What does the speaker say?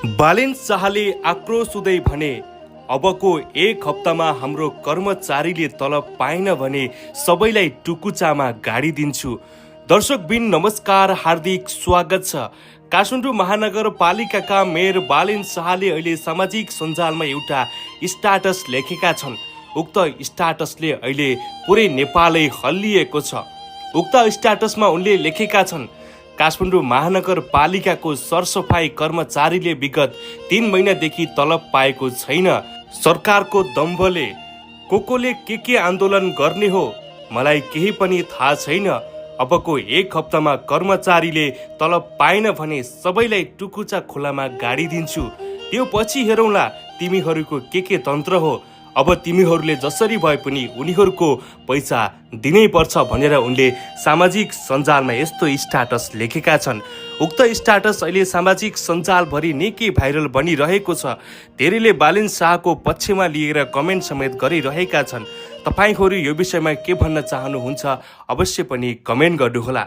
बालेन शाहले आक्रोश हुँदै भने, अबको एक हप्तामा हाम्रो कर्मचारीले तलब पाएन भने सबैलाई टुकुचामा गाडी दिन्छु। दर्शकबिन नमस्कार, हार्दिक स्वागत छ। काठमाडौँ महानगरपालिकाका मेयर बालेन शाहले अहिले सामाजिक सञ्जालमा एउटा स्ट्याटस लेखेका छन्। उक्त स्ट्याटसले अहिले पुरै नेपालै हल्लिएको छ। उक्त स्ट्याटसमा उनले लेखेका छन्, काठमाडौँ महानगरपालिकाको सरसफाई कर्मचारीले विगत 3 महिनादेखि तलब पाएको छैन। सरकारको दम्भले कोले के आन्दोलन गर्ने हो मलाई केही पनि थाहा छैन। अबको एक हप्तामा कर्मचारीले तलब पाएन भने सबैलाई टुकुचा खोलामा गाडी दिन्छु। त्यो पछि हेरौँला तिमीहरूको के तन्त्र हो। अब तिमीहरूले जसरी भए पनि उनीहरूको पैसा दिनै पर्छ भनेर उनले सामाजिक सञ्जालमा यस्तो स्ट्याटस लेखेका छन्। उक्त स्ट्याटस अहिले सामाजिक सञ्जालभरि निकै भाइरल बनिरहेको छ। धेरैले बालेन शाहको पक्षमा लिएर कमेन्ट समेत गरिरहेका छन्। तपाईहरू यो विषयमा के भन्न चाहनुहुन्छ अवश्य पनि कमेन्ट गर्नुहोला।